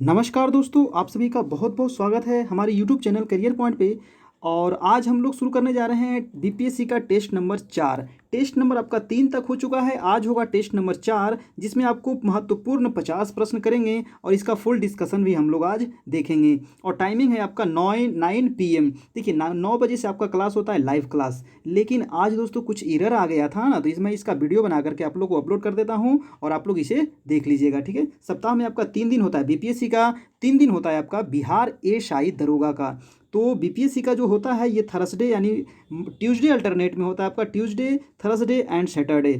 नमस्कार दोस्तों, आप सभी का बहुत बहुत स्वागत है हमारे यूट्यूब चैनल करियर पॉइंट पे। और आज हम लोग शुरू करने जा रहे हैं बीपीएससी का टेस्ट नंबर 4। टेस्ट नंबर आपका 3 तक हो चुका है, आज होगा टेस्ट नंबर 4, जिसमें आपको महत्वपूर्ण 50 प्रश्न करेंगे और इसका फुल डिस्कशन भी हम लोग आज देखेंगे। और टाइमिंग है आपका 9 PM। देखिए 9 बजे से आपका क्लास होता है, लाइव क्लास। लेकिन आज दोस्तों कुछ एरर आ गया था ना, तो इसमें इसका वीडियो बना करके आप लोग को अपलोड कर देता हूँ और आप लोग इसे देख लीजिएगा। ठीक है, सप्ताह में आपका 3 दिन होता है बीपीएससी का, 3 दिन होता है आपका बिहार एएसआई दरोगा का। तो बीपीएससी का जो होता है ये थर्सडे यानी ट्यूसडे अल्टरनेट में होता है आपका, ट्यूसडे थर्सडे एंड सैटरडे।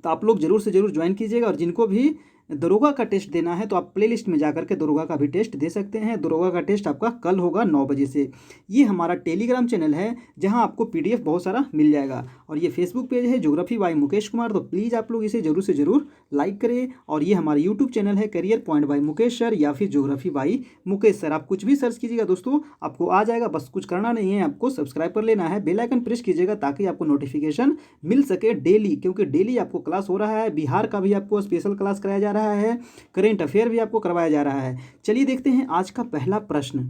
तो आप लोग जरूर से जरूर ज्वाइन कीजिएगा। और जिनको भी दरोगा का टेस्ट देना है तो आप प्लेलिस्ट में जाकर के दरोगा का भी टेस्ट दे सकते हैं। दरोगा का टेस्ट आपका कल होगा 9 बजे से। ये हमारा टेलीग्राम चैनल है जहां आपको पीडीएफ बहुत सारा मिल जाएगा। और ये फेसबुक पेज है ज्योग्राफी बाय मुकेश कुमार, तो प्लीज़ आप लोग इसे जरूर से जरूर लाइक करें। और ये हमारा यूट्यूब चैनल है career point by Mukesh sir या फिर ज्योग्राफी बाय मुकेश सर, आप कुछ भी सर्च कीजिएगा दोस्तों आपको आ जाएगा। बस कुछ करना नहीं है, आपको सब्सक्राइब कर लेना है, बेल आइकन प्रेस कीजिएगा ताकि आपको नोटिफिकेशन मिल सके डेली, क्योंकि डेली आपको क्लास हो रहा है। बिहार का भी आपको स्पेशल क्लास कराया जा रहा है, करेंट अफेयर भी आपको करवाया जा रहा है। चलिए देखते हैं आज का पहला प्रश्न।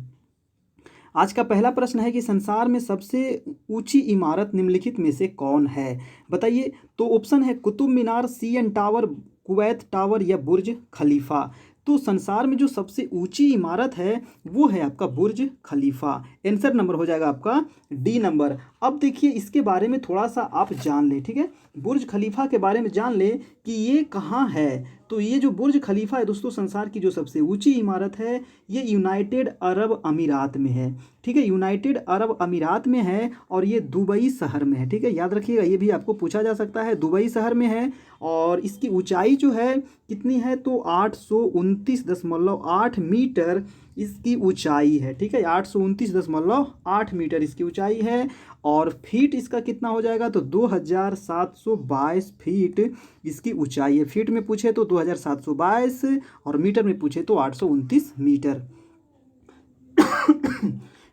आज का पहला प्रश्न है कि संसार में सबसे ऊंची इमारत निम्नलिखित में से कौन है, बताइए। तो ऑप्शन है Qutub Minar, CN tower, Kuwait tower या बुर्ज खलीफा। तो संसार में जो सबसे ऊंची इमारत है वो है आपका बुर्ज खलीफा। आंसर नंबर हो जाएगा आपका डी नंबर। अब देखिए इसके बारे में थोड़ा सा आप जान लें, ठीक है। बुर्ज खलीफा के बारे में जान लें कि ये कहाँ है। तो ये जो बुर्ज खलीफा है दोस्तों, संसार की जो सबसे ऊंची इमारत है ये यूनाइटेड अरब अमीरात में है। ठीक है, यूनाइटेड अरब अमीरात में है और ये दुबई शहर में है। ठीक है, याद रखिएगा, ये भी आपको पूछा जा सकता है, दुबई शहर में है। और इसकी ऊंचाई जो है कितनी है, तो 829.8 मीटर इसकी ऊंचाई है। ठीक है, 829.8 मीटर इसकी ऊंचाई है। और फीट इसका कितना हो जाएगा, तो 2722 फीट इसकी ऊंचाई है। फीट में पूछे तो 2722 और मीटर में पूछे तो 829 मीटर।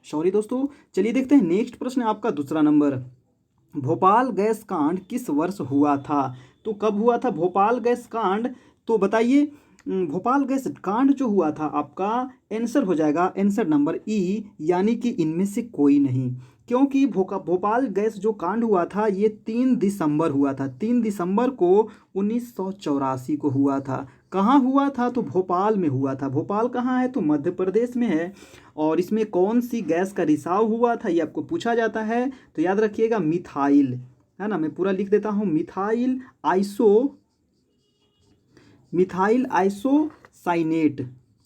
सॉरी दोस्तों, चलिए देखते हैं नेक्स्ट प्रश्न आपका दूसरा नंबर। भोपाल गैस कांड किस वर्ष हुआ था। तो कब हुआ था भोपाल गैस कांड, तो बताइए। भोपाल गैस कांड जो हुआ था आपका, आंसर हो जाएगा आंसर नंबर ई, यानी कि इनमें से कोई नहीं। क्योंकि भोपाल गैस जो कांड हुआ था ये 3 दिसंबर हुआ था, 3 दिसंबर को 1984 को हुआ था। कहाँ हुआ था, तो भोपाल में हुआ था। भोपाल कहाँ है, तो मध्य प्रदेश में है। और इसमें कौन सी गैस का रिसाव हुआ था ये आपको पूछा जाता है, तो याद रखिएगा मिथाइल, है ना। मैं पूरा लिख देता हूँ, मिथाइल आइसोसाइनेट,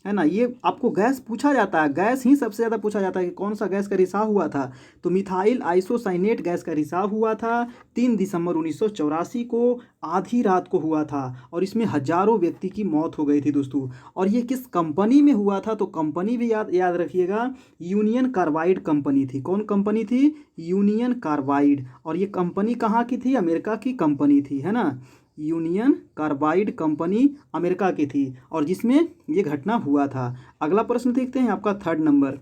है ना। ये आपको गैस पूछा जाता है, गैस ही सबसे ज़्यादा पूछा जाता है कि कौन सा गैस का रिसाव हुआ था। तो मिथाइल आइसोसाइनेट गैस का रिसाव हुआ था 3 दिसंबर 1984 को, आधी रात को हुआ था। और इसमें हजारों व्यक्ति की मौत हो गई थी दोस्तों। और ये किस कंपनी में हुआ था, तो कंपनी भी याद याद रखिएगा, यूनियन कार्बाइड कंपनी थी। कौन कंपनी थी, यूनियन कार्बाइड। और ये कंपनी कहाँ की थी, अमेरिका की कंपनी थी, है ना। यूनियन कार्बाइड कंपनी अमेरिका की थी और जिसमें ये घटना हुआ था। अगला प्रश्न देखते हैं आपका थर्ड नंबर।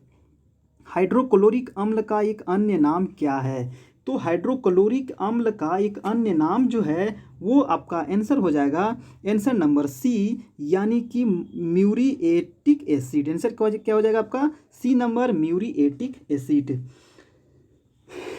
हाइड्रोक्लोरिक अम्ल का एक अन्य नाम क्या है। तो हाइड्रोक्लोरिक अम्ल का एक अन्य नाम जो है वो आपका आंसर हो जाएगा आंसर नंबर सी, यानी कि म्यूरिएटिक एसिड। आंसर क्या हो जाएगा आपका सी नंबर, म्यूरिएटिक एसिड।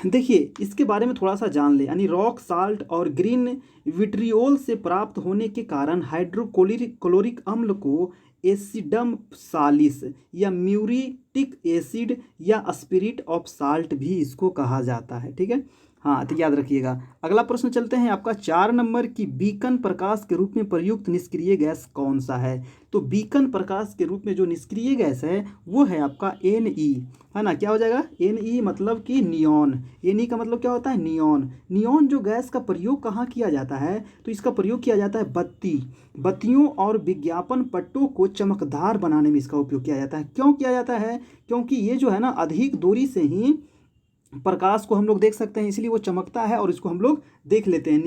देखिए इसके बारे में थोड़ा सा जान ले, यानी रॉक साल्ट और ग्रीन विट्रियोल से प्राप्त होने के कारण हाइड्रोक्लोरिक अम्ल को एसिडम सालिस या म्यूरिटिक एसिड या स्पिरिट ऑफ साल्ट भी इसको कहा जाता है। ठीक है, हाँ तो याद रखिएगा। अगला प्रश्न चलते हैं आपका 4 नंबर की बीकन प्रकाश के रूप में प्रयुक्त निष्क्रिय गैस कौन सा है। तो बीकन प्रकाश के रूप में जो निष्क्रिय गैस है वो है आपका Ne, है ना। क्या हो जाएगा, Ne मतलब कि नियॉन। Ne का मतलब क्या होता है, नियॉन। नियॉन जो गैस का प्रयोग कहाँ किया जाता है, तो इसका प्रयोग किया जाता है बत्तियों और विज्ञापन पट्टों को चमकदार बनाने में इसका उपयोग किया जाता है। क्यों किया जाता है, क्योंकि ये जो है ना अधिक दूरी से ही प्रकाश को हम लोग देख सकते हैं, इसलिए वो चमकता है और इसको हम लोग देख लेते हैं।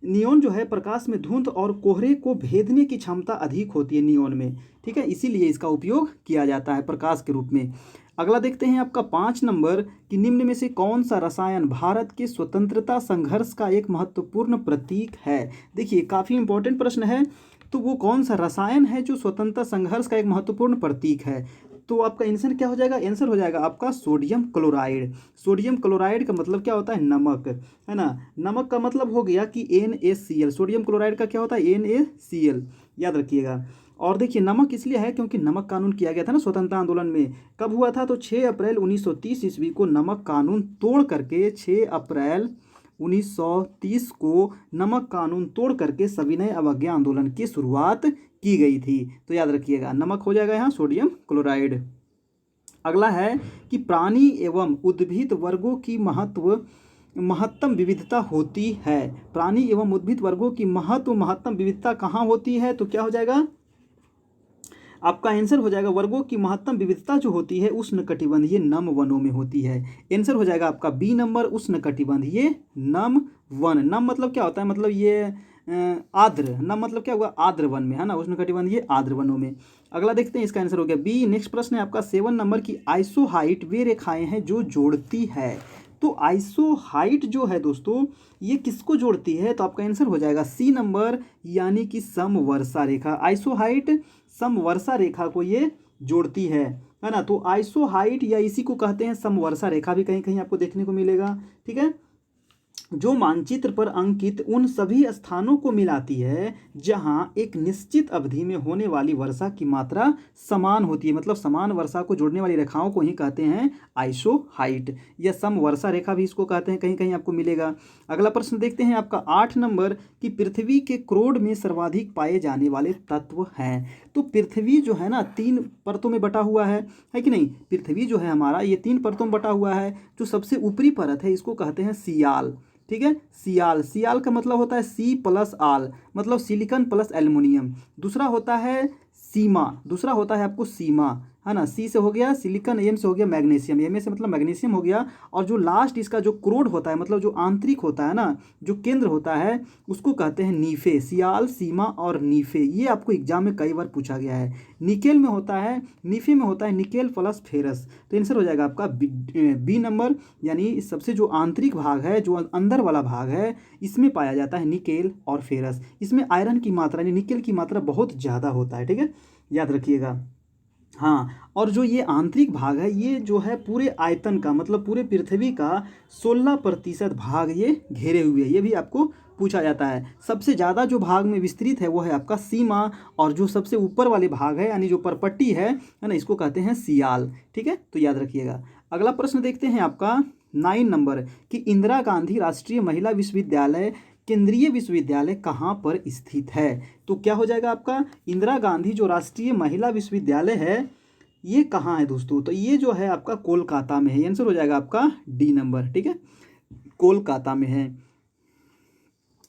नियॉन जो है प्रकाश में धुंध और कोहरे को भेदने की क्षमता अधिक होती है नियॉन में। ठीक है, इसीलिए इसका उपयोग किया जाता है प्रकाश के रूप में। अगला देखते हैं आपका 5 नंबर कि निम्न में से कौन सा रसायन भारत के स्वतंत्रता संघर्ष का एक महत्वपूर्ण प्रतीक है। देखिए काफ़ी इंपॉर्टेंट प्रश्न है। तो वो कौन सा रसायन है जो स्वतंत्रता संघर्ष का एक महत्वपूर्ण प्रतीक है? तो आपका आंसर क्या हो जाएगा? आंसर हो जाएगा आपका सोडियम क्लोराइड। सोडियम क्लोराइड का मतलब क्या होता है? नमक, है ना। नमक का मतलब हो गया कि NaCl। सोडियम क्लोराइड का क्या होता है? NaCl, याद रखिएगा। और देखिए नमक इसलिए है क्योंकि नमक कानून किया गया था ना स्वतंत्रता आंदोलन में। कब हुआ था? तो 6 अप्रैल 1930 ईस्वी को नमक कानून तोड़ करके 6 अप्रैल 1930 को नमक कानून तोड़ करके सविनय अवज्ञा आंदोलन की शुरुआत की गई थी। तो याद रखिएगा नमक हो जाएगा यहाँ सोडियम क्लोराइड। अगला है कि प्राणी एवं उद्भिद वर्गों की महत्तम विविधता होती है। प्राणी एवं उद्भिद वर्गों की महत्तम विविधता कहाँ होती है? तो क्या हो जाएगा? आपका आंसर हो जाएगा वर्गों की महत्तम विविधता जो होती है उष्णकटिबंधीय नम वनों में होती है। आंसर हो जाएगा आपका बी नंबर, उष्णकटिबंधीय नम वन। नम मतलब क्या होता है? मतलब ये आर्द्र। नम मतलब क्या हुआ? आर्द्र वन में, है ना, उष्णकटिबंधीय आर्द्र वनों में। अगला देखते हैं, इसका आंसर हो गया बी। नेक्स्ट प्रश्न है आपका 7 नंबर की आइसोहाइट वे रेखाएं हैं जो जोड़ती है। तो आइसोहाइट जो है दोस्तों ये किसको जोड़ती है? तो आपका आंसर हो जाएगा सी नंबर, यानी कि समवर्षा रेखा। आइसोहाइट समवर्षा रेखा को ये जोड़ती है ना। तो आइसोहाइट या इसी को कहते हैं समवर्षा रेखा, भी कहीं कहीं आपको देखने को मिलेगा, ठीक है, जो मानचित्र पर अंकित उन सभी स्थानों को मिलाती है जहां एक निश्चित अवधि में होने वाली वर्षा की मात्रा समान होती है। मतलब समान वर्षा को जोड़ने वाली रेखाओं को ही कहते हैं आइसोहाइट, या समवर्षा रेखा भी इसको कहते हैं, कहीं कहीं आपको मिलेगा। अगला प्रश्न देखते हैं आपका 8 नंबर की पृथ्वी के क्रोड में सर्वाधिक पाए जाने वाले तत्व हैं। तो पृथ्वी जो है ना 3 परतों में बटा हुआ है कि नहीं? पृथ्वी जो है हमारा ये 3 परतों में बटा हुआ है। जो सबसे ऊपरी परत है इसको कहते हैं सियाल, ठीक है, सियाल। सियाल का मतलब होता है सी प्लस आल, मतलब सिलिकॉन प्लस एल्युमिनियम। दूसरा होता है सीमा, दूसरा होता है आपको सीमा, है ना। सी से हो गया सिलिकॉन, एम से हो गया मैग्नीशियम, एम से मतलब मैग्नीशियम हो गया। और जो लास्ट इसका जो क्रोड होता है, मतलब जो आंतरिक होता है ना, जो केंद्र होता है, उसको कहते हैं नीफे। सियाल, सीमा और नीफे, ये आपको एग्जाम में कई बार पूछा गया है। निकेल में होता है, नीफे में होता है निकेल प्लस फेरस। तो आंसर हो जाएगा आपका बी नंबर, यानी सबसे जो आंतरिक भाग है, जो अंदर वाला भाग है, इसमें पाया जाता है निकेल और फेरस। इसमें आयरन की मात्रा यानी निकेल की मात्रा बहुत ज़्यादा होता है, ठीक है, याद रखिएगा। हाँ, और जो ये आंतरिक भाग है ये जो है पूरे आयतन का, मतलब पूरे पृथ्वी का 16% भाग ये घेरे हुए है, ये भी आपको पूछा जाता है। सबसे ज़्यादा जो भाग में विस्तृत है वो है आपका सीमा, और जो सबसे ऊपर वाले भाग है यानी जो परपट्टी है ना, इसको कहते हैं सियाल, ठीक है, तो याद रखिएगा। अगला प्रश्न देखते हैं आपका 9 नंबर कि इंदिरा गांधी राष्ट्रीय महिला विश्वविद्यालय केंद्रीय विश्वविद्यालय कहाँ पर स्थित है? तो क्या हो जाएगा आपका इंदिरा गांधी जो राष्ट्रीय महिला विश्वविद्यालय है ये कहाँ है दोस्तों? तो ये जो है आपका कोलकाता में है। आंसर हो जाएगा आपका डी नंबर, ठीक है, कोलकाता में है।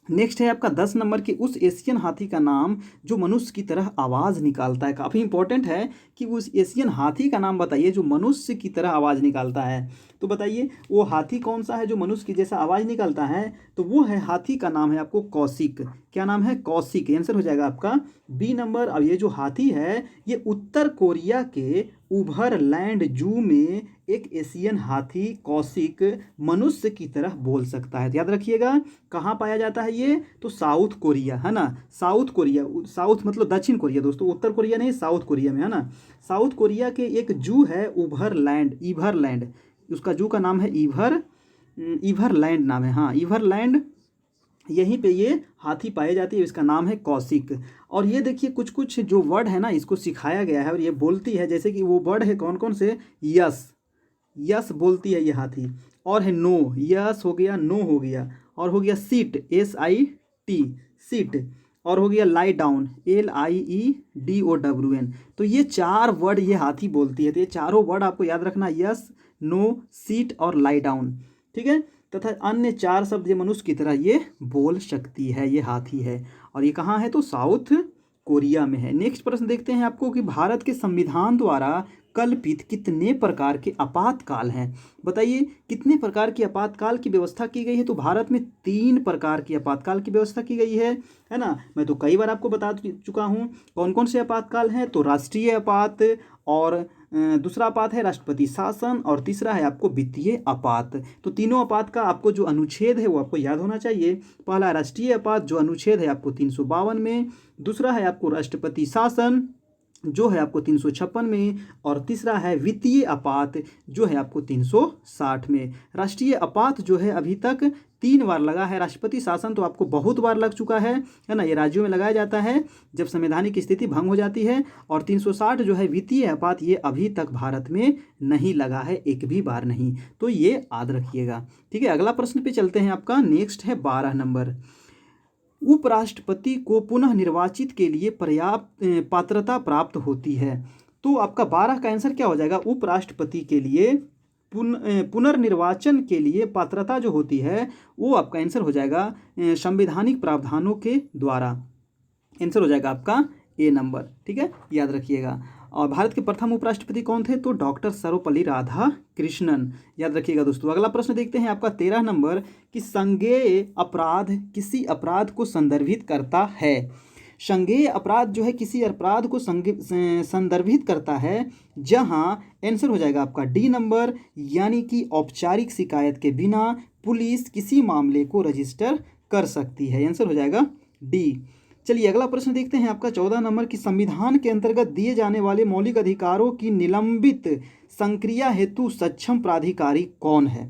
नेक्स्ट है आपका 10 नंबर की उस एशियन हाथी का नाम जो मनुष्य की तरह आवाज़ निकालता है। काफ़ी इंपॉर्टेंट है कि उस एशियन हाथी का नाम बताइए जो मनुष्य की तरह आवाज़ निकालता है। तो बताइए वो हाथी कौन सा है जो मनुष्य की जैसा आवाज़ निकालता है? तो वो है, हाथी का नाम है आपको कौशिक। क्या नाम है? कौशिक। आंसर हो जाएगा आपका बी नंबर। अब ये जो हाथी है ये उत्तर कोरिया के उभरलैंड जू में एक एशियन हाथी कौशिक मनुष्य की तरह बोल सकता है। तो याद रखिएगा कहाँ पाया जाता है ये? तो साउथ कोरिया, है ना, साउथ कोरिया। साउथ मतलब दक्षिण कोरिया दोस्तों, उत्तर कोरिया नहीं, साउथ कोरिया में, है ना। साउथ कोरिया के एक जू है उभरलैंड, ईवरलैंड, उसका जू का नाम है ईवरलैंड नाम है, हाँ, ईवरलैंड। यहीं पे ये हाथी पाए जाती है, इसका नाम है कौशिक। और ये देखिए कुछ कुछ जो वर्ड है ना इसको सिखाया गया है और ये बोलती है, जैसे कि वो वर्ड है कौन कौन से? यस, यस बोलती है ये हाथी। और है नो, यस हो गया, नो हो गया। और हो गया सीट, SIT, सीट। और हो गया लाई डाउन, LIEDOWN। तो ये 4 वर्ड ये हाथी बोलती है। तो ये चारों वर्ड आपको याद रखना, यस, नो, सीट और लाई डाउन, ठीक है। तथा अन्य 4 शब्द ये मनुष्य की तरह ये बोल सकती है, ये हाथी है। और ये कहाँ है? तो साउथ कोरिया में है। नेक्स्ट प्रश्न देखते हैं आपको कि भारत के संविधान द्वारा कल्पित कितने प्रकार के आपातकाल हैं? बताइए कितने प्रकार की आपातकाल की व्यवस्था की गई है? तो भारत में 3 प्रकार की आपातकाल की व्यवस्था की गई है ना। मैं तो कई बार आपको बता चुका हूँ कौन कौन से आपातकाल हैं। तो राष्ट्रीय आपात, और दूसरा आपात है राष्ट्रपति शासन, और तीसरा है आपको वित्तीय आपात। तो तीनों आपात का आपको जो अनुच्छेद है वो आपको याद होना चाहिए। पहला राष्ट्रीय आपात जो अनुच्छेद है आपको 352 में, दूसरा है आपको राष्ट्रपति शासन जो है आपको 356 में, और तीसरा है वित्तीय आपात जो है आपको 360 में। राष्ट्रीय आपात जो है अभी तक 3 बार लगा है, राष्ट्रपति शासन तो आपको बहुत बार लग चुका है ना। ये राज्यों में लगाया जाता है जब संवैधानिक स्थिति भंग हो जाती है। और 360 जो है वित्तीय आपात, ये अभी तक भारत में नहीं लगा है, एक भी बार नहीं। तो ये याद रखिएगा, ठीक है। अगला प्रश्न पे चलते हैं, आपका नेक्स्ट है 12 नंबर। उपराष्ट्रपति को पुनः निर्वाचित के लिए पर्याप्त पात्रता प्राप्त होती है। तो आपका 12 का आंसर क्या हो जाएगा? उपराष्ट्रपति के लिए पुनर्निर्वाचन के लिए पात्रता जो होती है वो आपका आंसर हो जाएगा संवैधानिक प्रावधानों के द्वारा। आंसर हो जाएगा आपका ए नंबर, ठीक है, याद रखिएगा। और भारत के प्रथम उपराष्ट्रपति कौन थे? तो डॉक्टर सर्वपल्ली राधाकृष्णन, याद रखिएगा दोस्तों। अगला प्रश्न देखते हैं, आपका 13 नंबर कि संज्ञेय अपराध किसी अपराध को संदर्भित करता है। संज्ञेय अपराध जो है किसी अपराध को संदर्भित करता है जहां आंसर हो जाएगा आपका डी नंबर, यानी कि औपचारिक शिकायत के बिना पुलिस किसी मामले को रजिस्टर कर सकती है। आंसर हो जाएगा डी। चलिए अगला प्रश्न देखते हैं, आपका 14 नंबर की संविधान के अंतर्गत दिए जाने वाले मौलिक अधिकारों की निलंबित संक्रिया हेतु सक्षम प्राधिकारी कौन है?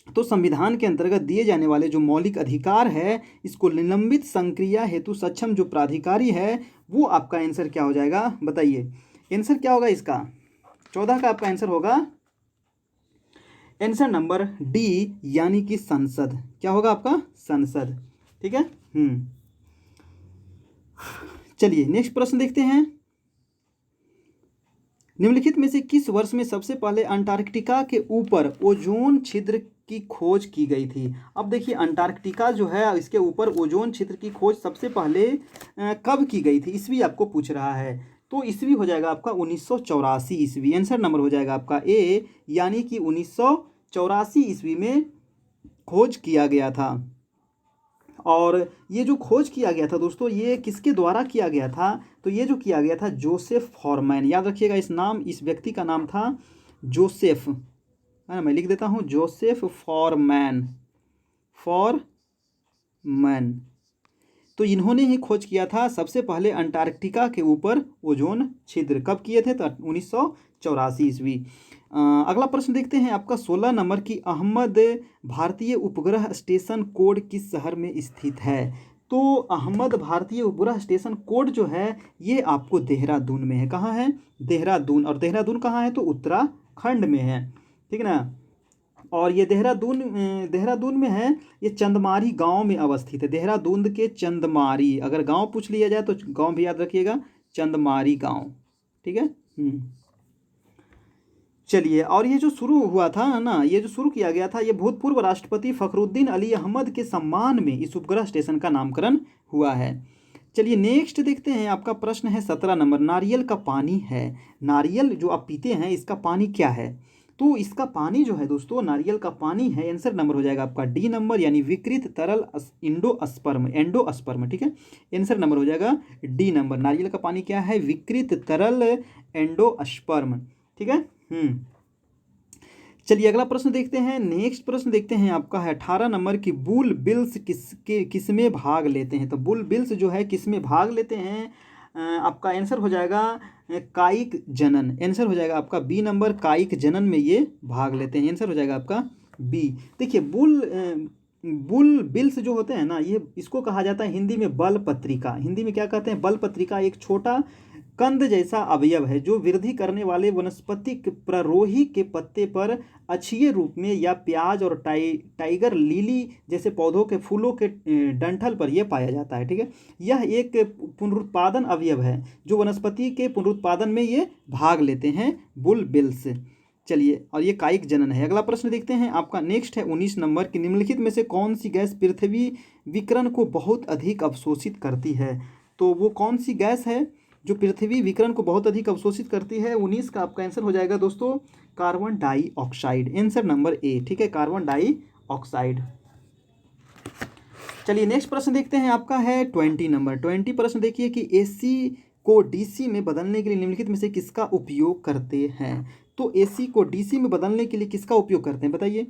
तो संविधान के अंतर्गत दिए जाने वाले जो मौलिक अधिकार है इसको निलंबित संक्रिया हेतु सक्षम जो प्राधिकारी है वो आपका आंसर क्या हो जाएगा? बताइए आंसर क्या होगा इसका? 14 का आपका आंसर होगा आंसर नंबर डी, यानी कि संसद। क्या होगा आपका? संसद, ठीक है। चलिए नेक्स्ट प्रश्न देखते हैं। निम्नलिखित में से किस वर्ष में सबसे पहले अंटार्कटिका के ऊपर ओजोन छिद्र की खोज की गई थी? अब देखिए अंटार्कटिका जो है इसके ऊपर ओजोन छिद्र की खोज सबसे पहले कब की गई थी, ईस्वी आपको पूछ रहा है। तो ईस्वी हो जाएगा आपका 1984 ईस्वी। आंसर नंबर हो जाएगा आपका ए, यानी कि 1984 ईस्वी में खोज किया गया था। और ये जो खोज किया गया था दोस्तों, ये किसके द्वारा किया गया था? तो ये जो किया गया था जोसेफ फॉरमैन, याद रखिएगा इस व्यक्ति का नाम था जोसेफ, है ना। मैं लिख देता हूँ जोसेफ फॉरमैन। तो इन्होंने ही खोज किया था सबसे पहले अंटार्कटिका के ऊपर ओजोन छिद्र। कब किए थे? तो 1984 ईस्वी। अगला प्रश्न देखते हैं, आपका 16 नंबर की अहमद भारतीय उपग्रह स्टेशन कोड किस शहर में स्थित है? तो अहमद भारतीय उपग्रह स्टेशन कोड जो है ये आपको देहरादून में है। कहाँ है? देहरादून। और देहरादून कहाँ है? तो उत्तराखंड में है, ठीक है ना। और ये देहरादून में है, ये चंदमारी गांव में अवस्थित है। देहरादून के चंदमारी, अगर गांव पूछ लिया जाए तो गांव भी याद रखिएगा, चंदमारी गांव, ठीक है। चलिए, और ये जो शुरू हुआ था ना, ये जो शुरू किया गया था, ये भूतपूर्व राष्ट्रपति फखरुद्दीन अली अहमद के सम्मान में इस उपग्रह स्टेशन का नामकरण हुआ है। चलिए नेक्स्ट देखते हैं, आपका प्रश्न है 17 नंबर। नारियल का पानी है, नारियल जो आप पीते हैं इसका पानी क्या है? तो इसका पानी जो है दोस्तों, नारियल का पानी है। आंसर नंबर हो जाएगा आपका डी नंबर, यानी विकृत तरल एंडोस्पर्म, ठीक है। आंसर नंबर हो जाएगा डी नंबर। नारियल का पानी क्या है? विकृत तरल एंडोस्पर्म, ठीक है। चलिए अगला प्रश्न देखते हैं। नेक्स्ट प्रश्न देखते हैं, आपका है 18 नंबर की बुल बिल्स किसमें भाग लेते हैं? तो बुल बिल्स जो है किसमें भाग लेते हैं? आपका आंसर हो जाएगा कायिक जनन। आंसर हो जाएगा आपका बी नंबर, कायिक जनन में ये भाग लेते हैं। आंसर हो जाएगा आपका बी। देखिए बुल बिल्स जो होते हैं ना, ये इसको कहा जाता है हिंदी में बल पत्रिका। हिंदी में क्या कहते हैं? बल पत्रिका। एक छोटा कंद जैसा अवयव है जो वृद्धि करने वाले वनस्पतिक प्ररोही के पत्ते पर अक्षीय रूप में या प्याज और टाइगर लिली जैसे पौधों के फूलों के डंठल पर यह पाया जाता है, ठीक है। यह एक पुनरुत्पादन अवयव है जो वनस्पति के पुनरुत्पादन में ये भाग लेते हैं, बुल बिल्स। चलिए, और ये कायिक जनन है। अगला प्रश्न देखते हैं, आपका नेक्स्ट है 19 नंबर की निम्नलिखित में से कौन सी गैस पृथ्वी विकिरण को बहुत अधिक अवशोषित करती है? तो वो कौन सी गैस है? जो पृथ्वी विकिरण को बहुत अधिक अवशोषित करती है। 19 का आपका आंसर हो जाएगा दोस्तों carbon dioxide, answer number A, ठीक है, कार्बन डाइऑक्साइड। चलिए नेक्स्ट प्रश्न देखते हैं, आपका है 20 नंबर। 20 प्रश्न देखिए कि एसी को डीसी में बदलने के लिए निम्नलिखित में से किसका उपयोग करते हैं। तो एसी को डीसी में बदलने के लिए किसका उपयोग करते हैं बताइए।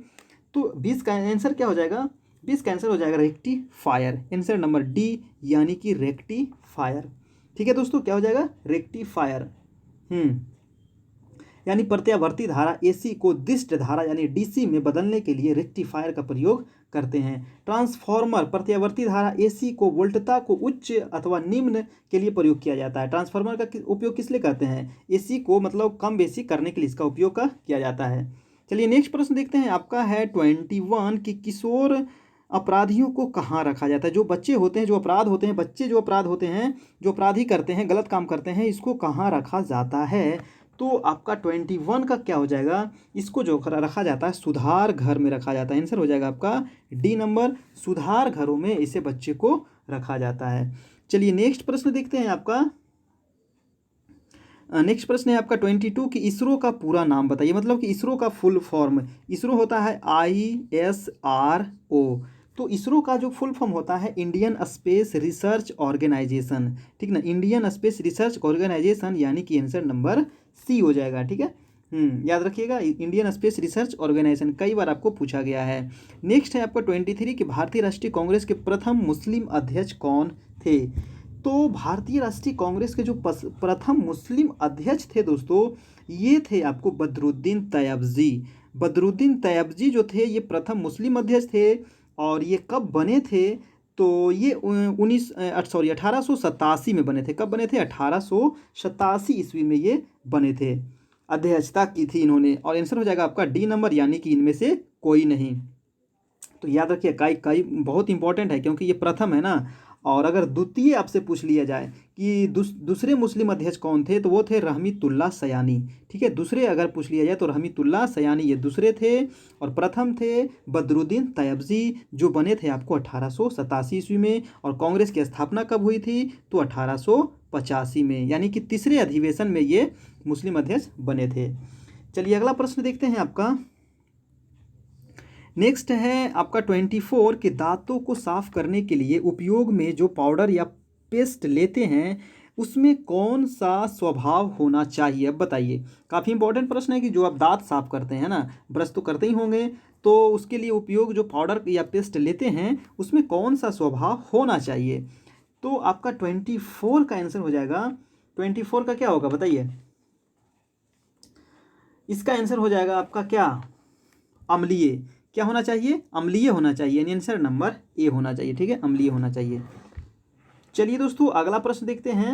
तो 20 का आंसर क्या हो जाएगा, 20 का आंसर हो जाएगा रेक्टिफायर, आंसर नंबर डी यानी कि रेक्टिफायर। ठीक है दोस्तों, क्या हो जाएगा रेक्टिफायर। यानी प्रत्यावर्ती धारा एसी को दिष्ट धारा यानी डीसी में बदलने के लिए रेक्टिफायर का प्रयोग करते हैं। ट्रांसफॉर्मर प्रत्यावर्ती धारा एसी को वोल्टता को उच्च अथवा निम्न के लिए प्रयोग किया जाता है। ट्रांसफार्मर का उपयोग किस लिए करते हैं, एसी को मतलब कम बेसी करने के लिए इसका उपयोग किया जाता है। चलिए नेक्स्ट प्रश्न देखते हैं, आपका है 21 कि किशोर अपराधियों को कहाँ रखा जाता है। जो बच्चे होते हैं, जो अपराध होते हैं, बच्चे जो अपराध होते हैं, जो अपराधी करते हैं, गलत काम करते हैं, इसको कहाँ रखा जाता है। तो आपका 21 का क्या हो जाएगा, इसको जो रखा जाता है सुधार घर में रखा जाता है, आंसर हो जाएगा आपका डी नंबर, सुधार घरों में इसे बच्चे को रखा जाता है। चलिए नेक्स्ट प्रश्न देखते हैं, आपका नेक्स्ट प्रश्न है आपका 22 कि इसरो का पूरा नाम बताइए। मतलब कि इसरो का फुल फॉर्म, इसरो होता है ISRO। तो इसरो का जो फुल फॉर्म होता है इंडियन स्पेस रिसर्च ऑर्गेनाइजेशन, ठीक ना, इंडियन स्पेस रिसर्च ऑर्गेनाइजेशन, यानी कि आंसर नंबर सी हो जाएगा। ठीक है, याद रखिएगा इंडियन स्पेस रिसर्च ऑर्गेनाइजेशन, कई बार आपको पूछा गया है। नेक्स्ट है आपका 23 कि भारतीय राष्ट्रीय कांग्रेस के प्रथम मुस्लिम अध्यक्ष कौन थे। तो भारतीय राष्ट्रीय कांग्रेस के जो प्रथम मुस्लिम अध्यक्ष थे दोस्तों, ये थे आपको बदरुद्दीन तैयबजी। बदरुद्दीन तैयबजी जो थे ये प्रथम मुस्लिम अध्यक्ष थे, और ये कब बने थे, तो ये 1887 में बने थे। कब बने थे, 1887 ईस्वी में ये बने थे, अध्यक्षता की थी इन्होंने, और आंसर हो जाएगा आपका डी नंबर, यानी कि इनमें से कोई नहीं। तो याद रखिए कई बहुत इंपॉर्टेंट है, क्योंकि ये प्रथम है ना। और अगर द्वितीय आपसे पूछ लिया जाए कि दूसरे मुस्लिम अध्यक्ष कौन थे, तो वो थे रहमतुल्लाह सयानी। ठीक है, दूसरे अगर पूछ लिया जाए तो रहमतुल्लाह सयानी ये दूसरे थे, और प्रथम थे बदरुद्दीन तैयबजी, जो बने थे आपको 1887 ईस्वी में। और कांग्रेस की स्थापना कब हुई थी, तो 1885 में, यानी कि तीसरे अधिवेशन में ये मुस्लिम अध्यक्ष बने थे। चलिए अगला प्रश्न देखते हैं, आपका नेक्स्ट है आपका 24 कि दांतों को साफ करने के लिए उपयोग में जो पाउडर या पेस्ट लेते हैं उसमें कौन सा स्वभाव होना चाहिए। अब बताइए, काफ़ी इंपॉर्टेंट प्रश्न है कि जो आप दांत साफ करते हैं ना, ब्रश तो करते ही होंगे, तो उसके लिए उपयोग जो पाउडर या पेस्ट लेते हैं उसमें कौन सा स्वभाव होना चाहिए। तो आपका 24 का आंसर हो जाएगा, 24 का क्या होगा बताइए। इसका आंसर हो जाएगा आपका क्या, अम्लीय। क्या होना चाहिए, अम्लीय होना चाहिए, यानी आंसर नंबर ए होना चाहिए। ठीक है, अम्लीय होना चाहिए। चलिए दोस्तों अगला प्रश्न देखते हैं।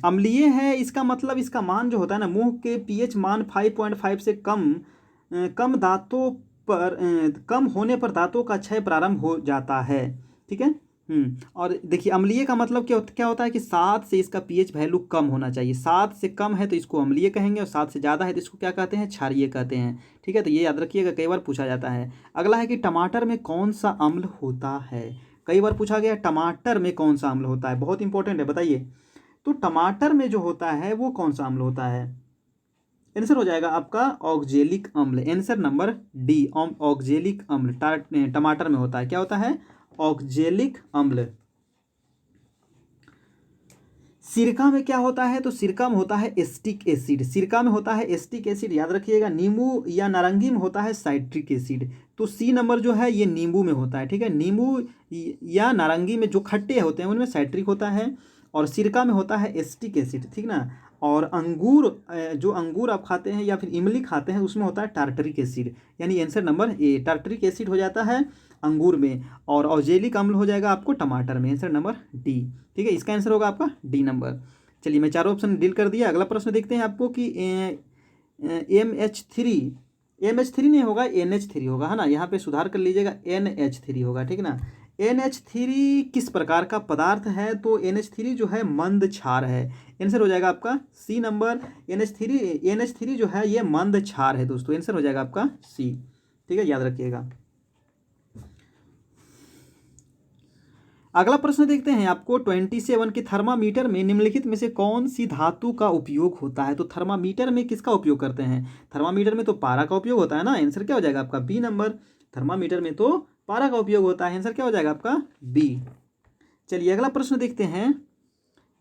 अम्लीय है, इसका मतलब इसका मान जो होता है ना, मुंह के पीएच मान 5.5 से कम दांतों पर कम होने पर दांतों का क्षय प्रारंभ हो जाता है। ठीक है, और देखिए अम्लीय का मतलब क्या होता है कि 7 से इसका पीएच वैल्यू कम होना चाहिए। 7 से कम है तो इसको अम्लीय कहेंगे, और 7 से ज़्यादा है तो इसको क्या कहते हैं, क्षारीय कहते हैं। ठीक है, तो ये याद रखिएगा, कई बार पूछा जाता है। अगला है कि टमाटर में कौन सा अम्ल होता है। कई बार पूछा गया टमाटर में कौन सा अम्ल होता है, बहुत इंपॉर्टेंट है, बताइए। तो टमाटर में जो होता है वो कौन सा अम्ल होता है, आंसर हो जाएगा आपका ऑक्जेलिक अम्ल, आंसर नंबर डी, ऑक्जेलिक अम्ल टमाटर में होता है। क्या होता है, ऑक्जेलिक अम्ल। सिरका में क्या होता है, तो सिरका में होता है एसिटिक एसिड। सिरका में होता है एसिटिक एसिड, याद रखिएगा। नींबू या नारंगी में होता है साइट्रिक एसिड। तो सी नंबर जो है ये नींबू में होता है। ठीक है, नींबू या नारंगी में जो खट्टे होते हैं उनमें साइट्रिक होता है, और सिरका में होता है एसिटिक एसिड। ठीक ना, और अंगूर जो अंगूर आप खाते हैं या फिर इमली खाते हैं उसमें होता है टार्टरिक एसिड, यानी answer number A, tartaric acid हो जाता है अंगूर में, और ऑक्जेलिक अम्ल हो जाएगा आपको टमाटर में, आंसर नंबर डी। ठीक है, इसका आंसर होगा आपका डी नंबर। चलिए मैं चारों ऑप्शन डील कर दिया। अगला प्रश्न देखते हैं आपको कि MH3 नहीं होगा, NH3 होगा, है ना, यहाँ पे सुधार कर लीजिएगा, NH3 होगा। ठीक ना, NH3 किस प्रकार का पदार्थ है, तो NH3 जो है मंद क्षार है, आंसर हो जाएगा आपका सी नंबर। NH3 जो है ये मंद क्षार है दोस्तों, आंसर हो जाएगा आपका सी। ठीक है, याद रखिएगा। अगला प्रश्न देखते हैं आपको 27 की थर्मामीटर में निम्नलिखित में से कौन सी धातु का उपयोग होता है। तो थर्मामीटर में किसका उपयोग करते हैं? थर्मामीटर में तो पारा का उपयोग होता है ना। आंसर क्या हो जाएगा आपका बी नंबर। थर्मामीटर में तो पारा का उपयोग होता है। आंसर क्या हो जाएगा आपका बी। चलिए अगला प्रश्न देखते हैं।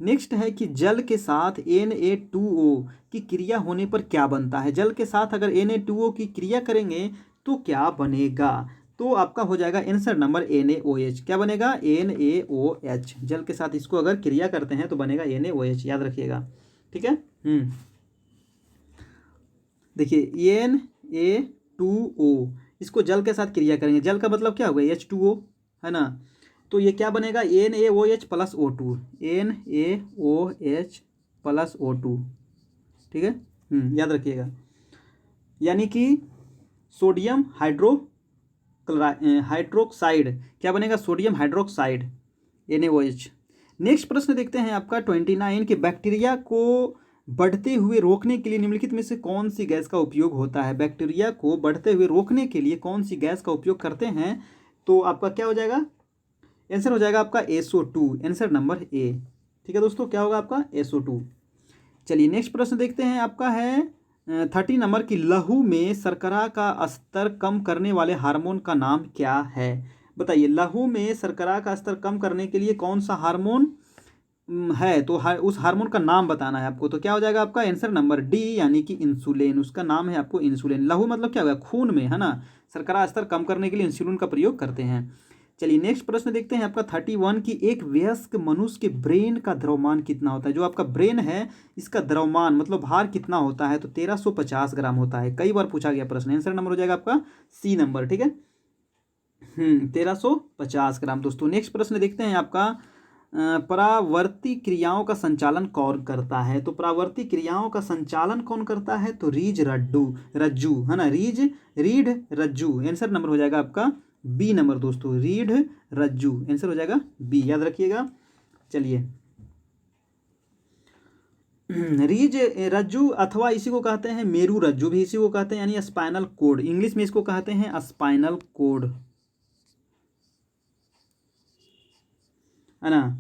नेक्स्ट है कि जल के साथ Na2O की क्रिया होने पर क्या बनता है। जल के साथ अगर Na2O की क्रिया करेंगे तो क्या बनेगा? तो आपका हो जाएगा आंसर नंबर NaOH। क्या बनेगा? NaOH। जल के साथ इसको अगर क्रिया करते हैं तो बनेगा NaOH, याद रखिएगा। ठीक है। देखिए Na2O, इसको जल के साथ क्रिया करेंगे। जल का मतलब क्या होगा? H2O, है ना। तो ये क्या बनेगा? NaOH plus O2। NaOH plus O2। ठीक है। याद रखिएगा। यानी कि सोडियम हाइड्रोक्साइड क्या बनेगा? Sodium hydroxide, NaOH। नेक्स्ट प्रश्न देखते हैं आपका 29 के बैक्टीरिया को बढ़ते हुए रोकने के लिए निम्नलिखित में से कौन सी गैस का उपयोग होता है। बैक्टीरिया को बढ़ते हुए रोकने के लिए कौन सी गैस का उपयोग करते हैं? तो आपका क्या हो जाएगा? आंसर हो जाएगा आपका SO2। Answer number A. ठीक है दोस्तों, क्या होगा आपका? SO2। चलिए नेक्स्ट प्रश्न देखते हैं। आपका है 30 नंबर की लहू में शर्करा का स्तर कम करने वाले हार्मोन का नाम क्या है? बताइए, लहू में शर्करा का स्तर कम करने के लिए कौन सा हार्मोन है? तो उस हार्मोन का नाम बताना है आपको। तो क्या हो जाएगा आपका? आंसर नंबर डी, यानी कि इंसुलिन। उसका नाम है आपको इंसुलिन। लहू मतलब क्या होगा? खून में, है ना। शर्करा स्तर कम करने के लिए इंसुलिन का प्रयोग करते हैं। चलिए नेक्स्ट प्रश्न देखते हैं आपका 31 की एक वयस्क मनुष्य के ब्रेन का द्रव्यमान कितना होता है। जो आपका ब्रेन है इसका द्रव्यमान मतलब भार कितना होता है? तो 1350 ग्राम होता है। कई बार पूछा गया प्रश्न। आंसर नंबर हो जाएगा आपका सी नंबर। ठीक है। 1350 ग्राम। दोस्तों नेक्स्ट प्रश्न देखते हैं आपका परावर्ती क्रियाओं का संचालन कौन करता है। तो परावर्ती क्रियाओं का संचालन कौन करता है? तो रज्जू, है ना। रीढ़ रज्जू। आंसर नंबर हो जाएगा आपका बी नंबर दोस्तों, रीढ़ रज्जू। आंसर हो जाएगा बी, याद रखिएगा। चलिए रीढ़ रज्जू अथवा इसी को कहते हैं मेरू रज्जू भी इसी को कहते हैं, यानी स्पाइनल कोड। इंग्लिश में इसको कहते हैं स्पाइनल कोड, है ना।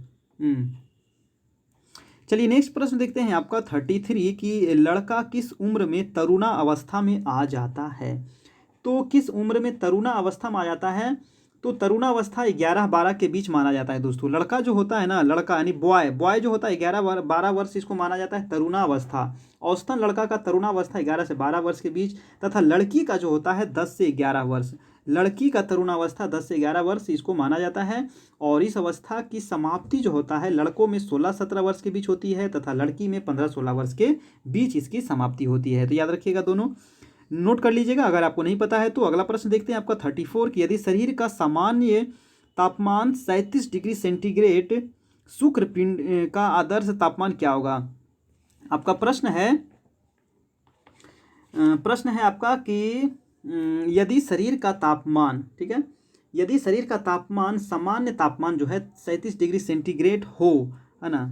चलिए नेक्स्ट प्रश्न देखते हैं आपका 33 की लड़का किस उम्र में तरुणा अवस्था में आ जाता है। तो किस उम्र में तरुणा अवस्था में आ जाता है? तो तरुणा अवस्था 11-12 के बीच माना जाता है दोस्तों। लड़का जो होता है ना, लड़का यानी बॉय जो होता है 11-12 वर्ष, इसको माना जाता है तरुणा अवस्था। औसतन लड़का का तरुणा अवस्था 11 से 12 वर्ष के बीच, तथा लड़की का जो होता है 10 से 11 वर्ष। लड़की का तरुणावस्था 10 से 11 वर्ष इसको माना जाता है। और इस अवस्था की समाप्ति जो होता है लड़कों में 16-17 वर्ष के बीच होती है, तथा लड़की में 15-16 वर्ष के बीच इसकी समाप्ति होती है। तो याद रखिएगा, दोनों नोट कर लीजिएगा अगर आपको नहीं पता है तो। अगला प्रश्न देखते हैं आपका 34 की यदि शरीर का सामान्य तापमान 37 डिग्री सेंटीग्रेड, शुक्रपिंड का आदर्श तापमान क्या होगा? आपका प्रश्न है आपका कि यदि शरीर का तापमान, ठीक है, यदि शरीर का तापमान सामान्य तापमान जो है 37 डिग्री सेंटीग्रेड हो, है ना,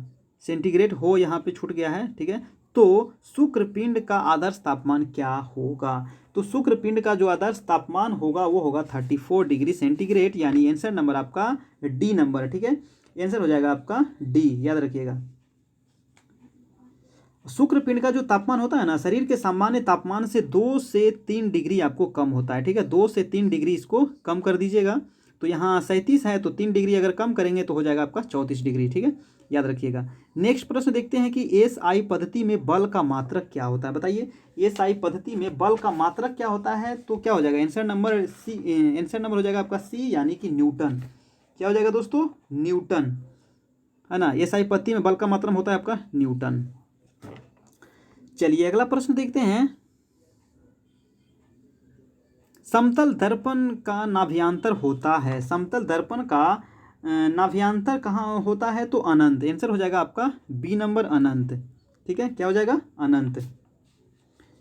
सेंटीग्रेड हो, यहाँ पे छूट गया है, ठीक है, तो शुक्रपिंड का आदर्श तापमान क्या होगा? तो शुक्रपिंड का जो आदर्श तापमान होगा वो होगा 34 डिग्री सेंटीग्रेड, यानी आंसर नंबर आपका डी नंबर। ठीक है, आंसर हो जाएगा आपका डी, याद रखिएगा। शुक्रपिंड का जो तापमान होता है ना शरीर के सामान्य तापमान से 2 से 3 डिग्री आपको कम होता है। ठीक है, 2 से 3 डिग्री इसको कम कर दीजिएगा। तो यहाँ 37 है तो 3 डिग्री अगर कम करेंगे तो हो जाएगा आपका 34 डिग्री। ठीक है, याद रखिएगा। नेक्स्ट प्रश्न देखते हैं कि SI पद्धति में बल का मात्रक क्या होता है। बताइए, SI पद्धति में बल का मात्रक क्या होता है? तो क्या हो जाएगा? Answer number C, answer number हो जाएगा आपका सी, यानी कि न्यूटन। क्या हो जाएगा दोस्तों? न्यूटन, है ना। SI पद्धति में बल का मात्रक होता है आपका न्यूटन। चलिए अगला प्रश्न देखते हैं। समतल दर्पण का नाभ्यंतर होता है। समतल दर्पण का नाभ्यंतर कहाँ होता है? तो अनंत। आंसर हो जाएगा आपका बी नंबर, अनंत। ठीक है, क्या हो जाएगा? अनंत।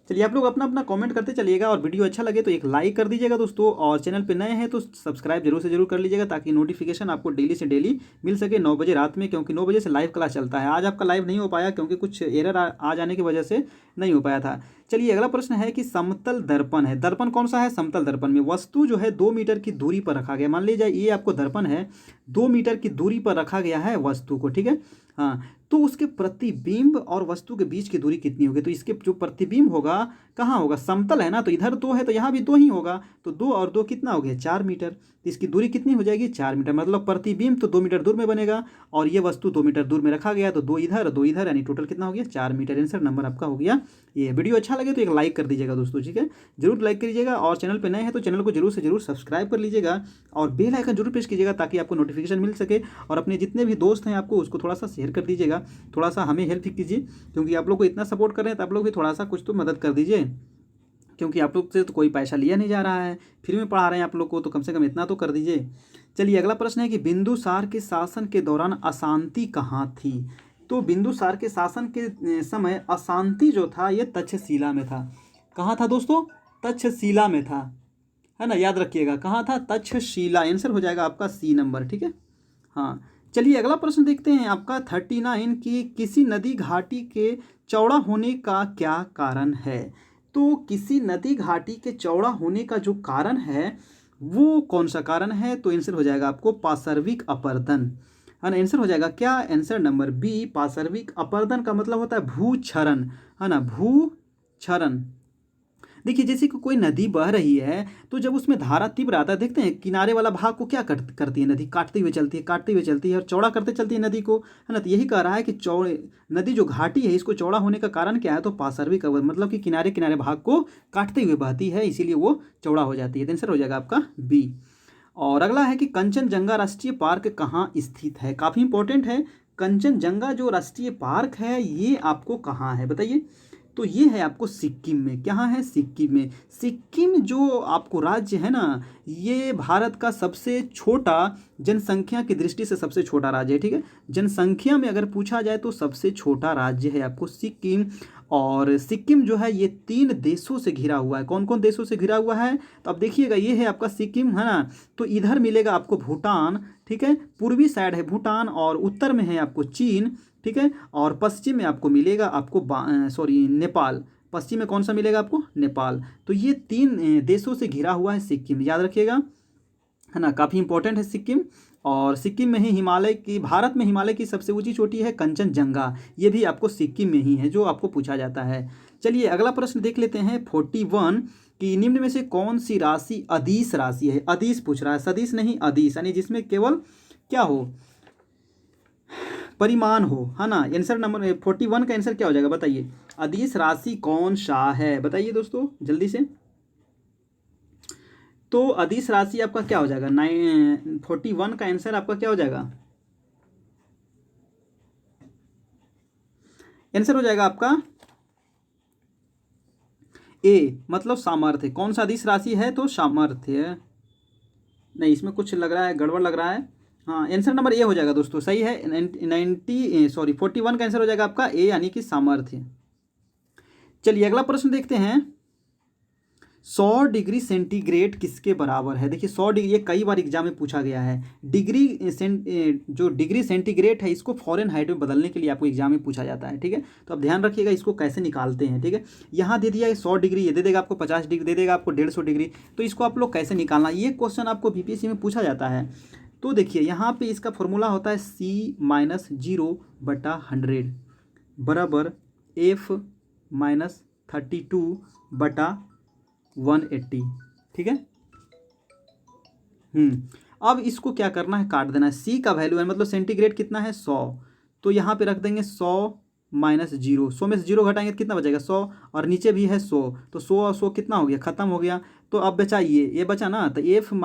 चलिए आप लोग अपना अपना कमेंट करते चलिएगा, और वीडियो अच्छा लगे तो एक लाइक कर दीजिएगा दोस्तों, और चैनल पे नए हैं तो सब्सक्राइब जरूर से जरूर कर लीजिएगा, ताकि नोटिफिकेशन आपको डेली से डेली मिल सके 9 बजे रात में, क्योंकि 9 बजे से लाइव क्लास चलता है। आज आपका लाइव नहीं हो पाया क्योंकि कुछ एरर आ जाने की वजह से नहीं हो पाया था। चलिए अगला प्रश्न है कि समतल दर्पण है, दर्पण कौन सा है? समतल दर्पण में वस्तु जो है 2 मीटर की दूरी पर रखा गया। मान लीजिए ये आपको दर्पण है, 2 मीटर की दूरी पर रखा गया है वस्तु को, ठीक है। हाँ, तो उसके प्रतिबिंब और वस्तु के बीच की दूरी कितनी होगी? तो इसके जो प्रतिबिंब होगा कहाँ होगा? समतल है ना, तो इधर 2 है तो यहाँ भी 2 ही होगा, तो 2 और 2 कितना हो गया? 4 मीटर। तो इसकी दूरी कितनी हो जाएगी? 4 मीटर। मतलब प्रतिबिंब तो 2 मीटर दूर में बनेगा, और ये वस्तु 2 मीटर दूर में रखा गया, तो 2 इधर 2 इधर, यानी टोटल कितना हो गया? 4 मीटर। आंसर नंबर आपका हो गया ये। वीडियो अच्छा लगे तो एक लाइक कर दीजिएगा दोस्तों, ठीक है, जरूर लाइक करिएगा, और चैनल पर नए हैं तो चैनल को जरूर से जरूर सब्सक्राइब कर लीजिएगा, और बेल आइकन जरूर प्रेस कीजिएगा ताकि आपको नोटिफिकेशन मिल सके, और अपने जितने भी दोस्त हैं आपको उसको थोड़ा सा शेयर कर दीजिएगा, थोड़ा सा हमें हेल्प कीजिए, क्योंकि आप लोग को इतना सपोर्ट कर रहे हैं तो आप लोग भी थोड़ा सा कुछ तो मदद कर दीजिए, क्योंकि आप लोग से तो कोई पैसा लिया नहीं जा रहा है, फ्री में पढ़ा रहे हैं आप लोग को, तो कम से कम इतना तो कर दीजिए। चलिए अगला प्रश्न है कि बिंदुसार के शासन के दौरान अशांति कहाँ थी? तो बिंदुसार के शासन के समय अशांति जो था ये तक्षशिला में था। कहाँ था दोस्तों? तक्षशिला में था, है ना, याद रखिएगा कहाँ था? तक्षशिला। आंसर हो जाएगा आपका सी नंबर, ठीक है। हाँ, चलिए अगला प्रश्न देखते हैं आपका 39 की किसी नदी घाटी के चौड़ा होने का क्या कारण है? तो किसी नदी घाटी के चौड़ा होने का जो कारण है वो कौन सा कारण है? तो आंसर हो जाएगा आपको पार्श्विक अपरदन, है ना। आंसर हो जाएगा क्या? आंसर नंबर बी, पार्श्विक अपरदन का मतलब होता है भूक्षरण, है ना, भूक्षरण। देखिए जैसे कि कोई नदी बह रही है, तो जब उसमें धारा तीव्र आता है, देखते हैं किनारे वाला भाग को क्या करती है नदी? काटते हुए चलती है, काटते हुए चलती है, और चौड़ा करते चलती है नदी को, है ना। तो यही कह रहा है कि चौड़े नदी जो घाटी है इसको चौड़ा होने का कारण क्या है? तो पार्श्विक अपरदन, मतलब कि किनारे किनारे भाग को काटते हुए बहती है, इसीलिए वो चौड़ा हो जाती है। तो आंसर हो जाएगा आपका बी। और अगला है कि कंचनजंगा राष्ट्रीय पार्क कहाँ स्थित है? काफ़ी इंपॉर्टेंट है। कंचनजंगा जो राष्ट्रीय पार्क है ये आपको कहाँ है बताइए? तो ये है आपको सिक्किम में। कहाँ है? सिक्किम में। सिक्किम जो आपको राज्य है ना, ये भारत का सबसे छोटा, जनसंख्या की दृष्टि से सबसे छोटा राज्य है, ठीक है। जनसंख्या में अगर पूछा जाए तो सबसे छोटा राज्य है आपको सिक्किम। और सिक्किम जो है ये 3 देशों से घिरा हुआ है। कौन कौन देशों से घिरा हुआ है? तो अब देखिएगा, ये है आपका सिक्किम, है ना। तो इधर मिलेगा आपको भूटान, ठीक है, पूर्वी साइड है भूटान, और उत्तर में है आपको चीन, ठीक है, और पश्चिम में आपको मिलेगा आपको नेपाल। पश्चिम में कौन सा मिलेगा आपको? नेपाल। तो ये 3 देशों से घिरा हुआ है सिक्किम, याद रखिएगा, है ना, काफ़ी इंपॉर्टेंट है सिक्किम। और सिक्किम में ही हिमालय की, भारत में हिमालय की सबसे ऊंची चोटी है कंचनजंगा, ये भी आपको सिक्किम में ही है जो आपको पूछा जाता है। चलिए अगला प्रश्न देख लेते हैं 41 कि निम्न में से कौन सी राशि अदिश राशि है? अदिश पूछ रहा है, सदिश नहीं, अदिश, यानी जिसमें केवल क्या हो? परिमाण हो, है ना। आंसर नंबर 41 का आंसर क्या हो जाएगा बताइए? अदिश राशि कौन सा है बताइए दोस्तों जल्दी से। तो अदिश राशि आपका क्या हो जाएगा? 41 का आंसर आपका क्या हो जाएगा? आंसर हो जाएगा आपका ए, मतलब सामर्थ्य। कौन सा अदिश राशि है? तो सामर्थ्य। नहीं, इसमें कुछ लग रहा है, गड़बड़ लग रहा है। हाँ, आंसर नंबर ए हो जाएगा दोस्तों, सही है। 41 का आंसर हो जाएगा आपका ए, यानी कि सामर्थ्य। चलिए अगला प्रश्न देखते हैं 100 डिग्री सेंटीग्रेड किसके बराबर है? देखिए 100 डिग्री, ये कई बार एग्जाम में पूछा गया है। जो डिग्री सेंटीग्रेड है इसको फॉरेनहाइट में बदलने के लिए आपको एग्जाम में पूछा जाता है, ठीक है। तो अब ध्यान रखिएगा इसको कैसे निकालते हैं, ठीक है। यहाँ दे दिया है 100 डिग्री, ये दे देगा आपको 50 डिग्री, दे देगा आपको 150 डिग्री। तो इसको आप लोग कैसे निकालना, ये क्वेश्चन आपको बीपीएससी में पूछा जाता है। तो देखिए यहाँ पे इसका फॉर्मूला होता है C-0/100 बराबर F-32/180, ठीक है। अब इसको क्या करना है? काट देना है। सी का वैल्यू है, मतलब सेंटीग्रेड कितना है? 100। तो यहाँ पे रख देंगे 100 - 0, 100 में से 0 घटाएंगे तो कितना बचेगा? 100, और नीचे भी है 100, तो 100 और 100 कितना हो गया? खत्म हो गया। तो अब बचा ये बचा ना, तो F -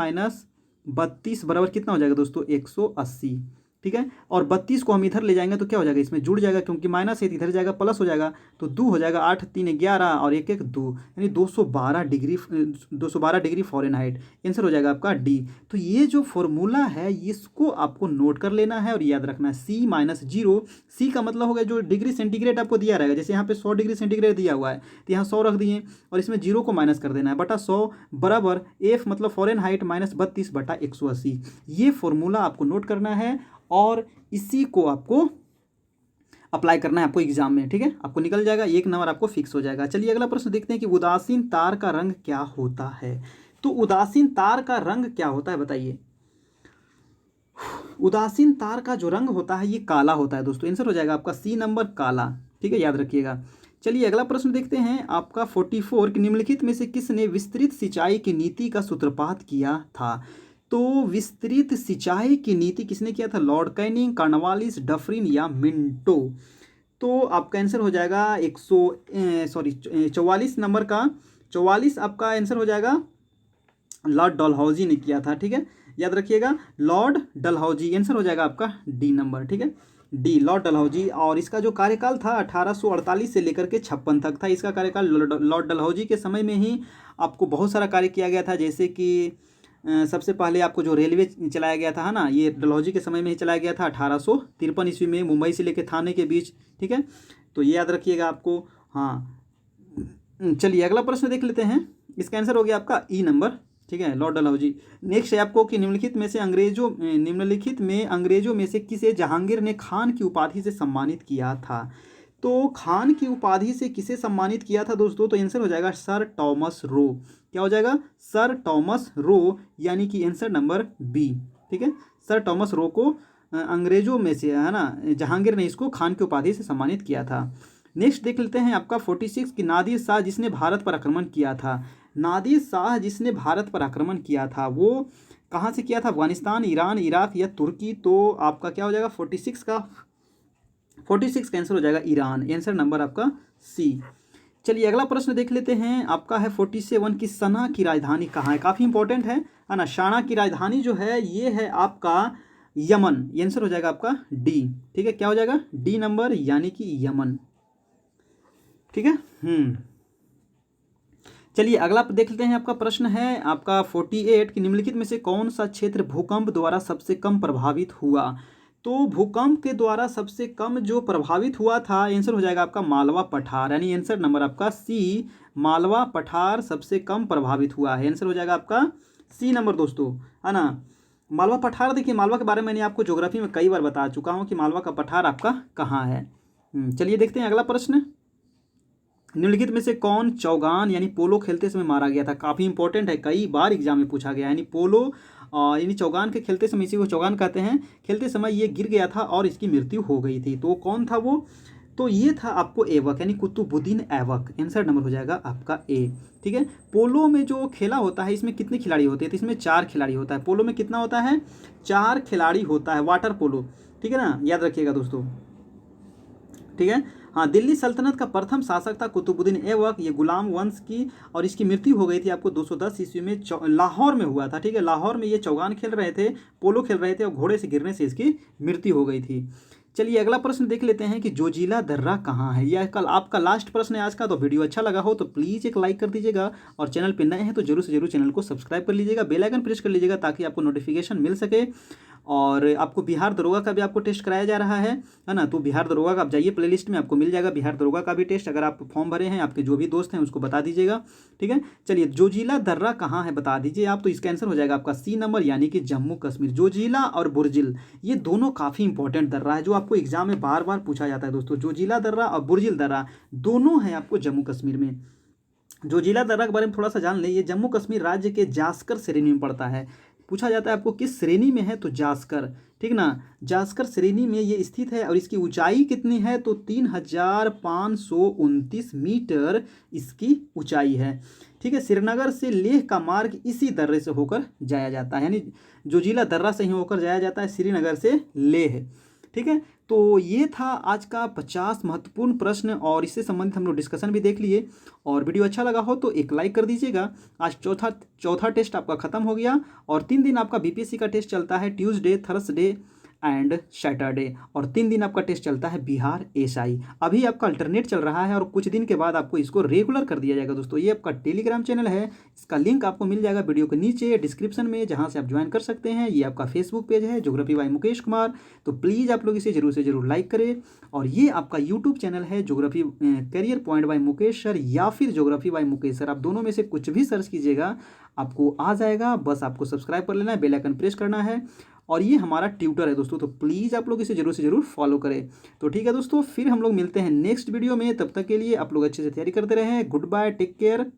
32 बराबर कितना हो जाएगा दोस्तों? 180। ठीक है। और 32 को हम इधर ले जाएंगे तो क्या हो जाएगा, इसमें जुड़ जाएगा क्योंकि माइनस है, इधर जाएगा प्लस हो जाएगा, तो 2 हो जाएगा, 8 3 11 और 1 1 2, यानी 212 डिग्री फ़ारेनहाइट। आंसर हो जाएगा आपका डी। तो ये जो फॉर्मूला है इसको आपको नोट कर लेना है और याद रखना है, C-0। सी का मतलब हो गया जो डिग्री सेंटीग्रेड आपको दिया रहेगा, जैसे यहाँ पे 100 डिग्री सेंटीग्रेड दिया हुआ है तो यहाँ 100 रख दिए और इसमें 0 को माइनस कर देना है, बटा 100 बराबर F मतलब फ़ारेनहाइट माइनस 32 बटा 180। ये फॉर्मूला आपको नोट करना है और इसी को आपको अप्लाई करना है आपको एग्जाम में, ठीक है। आपको निकल जाएगा, 1 नंबर आपको फिक्स हो जाएगा। चलिए अगला प्रश्न देखते हैं कि उदासीन तार का रंग क्या होता है। तो उदासीन तार का रंग क्या होता है बताइए। उदासीन तार का जो रंग होता है ये काला होता है दोस्तों। आंसर हो जाएगा आपका C नंबर काला, ठीक है, याद रखिएगा। चलिए अगला प्रश्न देखते हैं आपका 44 कि निम्नलिखित में से किसने विस्तृत सिंचाई की नीति का सूत्रपात किया था। तो विस्तृत सिंचाई की नीति किसने किया था, लॉर्ड कैनिंग, कॉर्नवालिस, डफरिन या मिंटो। तो आपका आंसर हो जाएगा 44 नंबर का, 44 आपका आंसर हो जाएगा लॉर्ड डलहौजी ने किया था, ठीक है, याद रखिएगा, लॉर्ड डलहौजी। आंसर हो जाएगा आपका डी नंबर, ठीक है, डी लॉर्ड डलहौजी। और इसका जो कार्यकाल था 1848 से लेकर के 56 तक था इसका कार्यकाल। लॉर्ड डलहौजी के समय में ही आपको बहुत सारा कार्य किया गया था, जैसे कि सबसे पहले आपको जो रेलवे चलाया गया था, है ना, ये डलहौजी के समय में ही चलाया गया था 1853 ईस्वी में, मुंबई से लेकर थाने के बीच, ठीक है, तो ये याद रखिएगा आपको। हाँ चलिए अगला प्रश्न देख लेते हैं, इसका आंसर हो गया आपका ई नंबर, ठीक है, लॉर्ड डलहौजी। नेक्स्ट है आपको कि निम्नलिखित में अंग्रेजों में से किसे जहांगीर ने खान की उपाधि से सम्मानित किया था। तो खान की उपाधि से किसे सम्मानित किया था दोस्तों, तो आंसर हो जाएगा सर टॉमस रो। क्या हो जाएगा, सर टॉमस रो, यानी कि आंसर नंबर बी, ठीक है, सर टॉमस रो को अंग्रेजों में से, है ना, जहांगीर ने इसको खान की उपाधि से सम्मानित किया था। नेक्स्ट देख लेते हैं आपका 46 कि नादिर शाह जिसने भारत पर आक्रमण किया था। नादिर शाह जिसने भारत पर आक्रमण किया था वो कहाँ से किया था, अफगानिस्तान, ईरान, इराक या तुर्की। तो आपका क्या हो जाएगा 46 का आंसर हो जाएगा ईरान। आंसर नंबर आपका सी। चलिए अगला प्रश्न देख लेते हैं, आपका है 47 की सना की राजधानी कहाँ है। काफ़ी इंपॉर्टेंट है ना। सना की राजधानी जो है ये है आपका यमन। आंसर हो जाएगा आपका डी, ठीक है, क्या हो जाएगा डी नंबर, यानी कि यमन, ठीक है। चलिए अगला देख लेते हैं, आपका प्रश्न है आपका 48 कि निम्नलिखित में से कौन सा क्षेत्र भूकंप द्वारा सबसे कम प्रभावित हुआ। तो भूकंप के द्वारा सबसे कम जो प्रभावित हुआ था, आंसर हो जाएगा आपका मालवा पठार, यानी आंसर नंबर आपका सी, मालवा पठार सबसे कम प्रभावित हुआ है। आंसर हो जाएगा आपका सी नंबर दोस्तों, है ना। मालवा पठार, देखिए मालवा के बारे में मैंने आपको ज्योग्राफी में कई बार बता चुका हूँ कि मालवा का पठार आपका कहाँ है। चलिए देखते हैं अगला प्रश्न, निम्नलिखित में से कौन चौगान यानी पोलो खेलते समय मारा गया था। काफ़ी इंपॉर्टेंट है, कई बार एग्जाम में पूछा गया, यानी पोलो यानी चौगान के खेलते समय, इसी को चौगान कहते हैं, खेलते समय ये गिर गया था और इसकी मृत्यु हो गई थी। तो कौन था वो, तो ये था आपको ऐबक, यानी कुतुबुद्दीन ऐबक। आंसर नंबर हो जाएगा आपका ए, ठीक है। पोलो में जो खेला होता है इसमें कितने खिलाड़ी होते हैं, तो इसमें 4 खिलाड़ी होता है। पोलो में कितना होता है, 4 खिलाड़ी होता है, वाटर पोलो, ठीक है ना, याद रखिएगा दोस्तों, ठीक है। हाँ, दिल्ली सल्तनत का प्रथम शासक था कुतुबुद्दीन ऐबक, ये गुलाम वंश की, और इसकी मृत्यु हो गई थी आपको 210 ईस्वी में, लाहौर में हुआ था, ठीक है। लाहौर में ये चौगान खेल रहे थे, पोलो खेल रहे थे, और घोड़े से गिरने से इसकी मृत्यु हो गई थी। चलिए अगला प्रश्न देख लेते हैं कि जोजिला दर्रा कहाँ है। यह कल आपका लास्ट प्रश्न है आज का। तो वीडियो अच्छा लगा हो तो प्लीज़ एक लाइक कर दीजिएगा, और चैनल पे नए हैं तो जरूर से जरूर चैनल को सब्सक्राइब कर लीजिएगा, बेल आइकन प्रेस कर लीजिएगा ताकि आपको नोटिफिकेशन मिल सके। और आपको बिहार दरोगा का भी आपको टेस्ट कराया जा रहा है ना, तो बिहार दरोगा का आप जाइए प्लेलिस्ट में, आपको मिल जाएगा बिहार दरोगा का भी टेस्ट। अगर आप फॉर्म भरे हैं, आपके जो भी दोस्त हैं उसको बता दीजिएगा, ठीक है। चलिए जोजिला दर्रा कहाँ है बता दीजिए आप, तो इसका आंसर हो जाएगा आपका सी नंबर, यानी कि जम्मू कश्मीर। जोजिला और बुर्जिल ये दोनों काफ़ी इंपॉर्टेंट दर्रा है जो आपको एग्जाम में बार बार पूछा जाता है दोस्तों। जोजिला दर्रा और बुर्जिल दर्रा दोनों हैं आपको जम्मू कश्मीर में। जोजिला दर्रा के बारे में थोड़ा सा जान लें, ये जम्मू कश्मीर राज्य के जास्कर श्रेणी में पड़ता है। पूछा जाता है आपको किस श्रेणी में है, तो जास्कर, ठीक ना, जास्कर श्रेणी में ये स्थित है। और इसकी ऊंचाई कितनी है, तो 3529 मीटर इसकी ऊंचाई है, ठीक है। श्रीनगर से लेह का मार्ग इसी दर्रे से होकर जाया जाता है, यानी जोजिला दर्रा से ही होकर जाया जाता है श्रीनगर से लेह, ठीक है। तो ये था आज का 50 महत्वपूर्ण प्रश्न, और इससे संबंधित हम लोग डिस्कशन भी देख लिए। और वीडियो अच्छा लगा हो तो एक लाइक कर दीजिएगा। आज चौथा टेस्ट आपका ख़त्म हो गया, और 3 दिन आपका बीपीएससी का टेस्ट चलता है, ट्यूसडे, थर्सडे एंड सैटरडे, और 3 दिन आपका टेस्ट चलता है बिहार एसआई। अभी आपका अल्टरनेट चल रहा है और कुछ दिन के बाद आपको इसको रेगुलर कर दिया जाएगा दोस्तों। ये आपका टेलीग्राम चैनल है, इसका लिंक आपको मिल जाएगा वीडियो के नीचे डिस्क्रिप्शन में, जहाँ से आप ज्वाइन कर सकते हैं। ये आपका फेसबुक पेज है ज्योग्राफी बाय मुकेश कुमार, तो प्लीज़ आप लोग इसे जरूर से जरूर लाइक करें। और ये आपका यूट्यूब चैनल है geography career point by Mukesh sir या फिर ज्योग्राफी बाय मुकेश सर, आप दोनों में से कुछ भी सर्च कीजिएगा आपको आ जाएगा। बस आपको सब्सक्राइब कर लेना है, बेल आइकन प्रेस करना है। और ये हमारा ट्यूटर है दोस्तों, तो प्लीज़ आप लोग इसे जरूर से जरूर फॉलो करें। तो ठीक है दोस्तों, फिर हम लोग मिलते हैं नेक्स्ट वीडियो में। तब तक के लिए आप लोग अच्छे से तैयारी करते रहें। Goodbye, take care.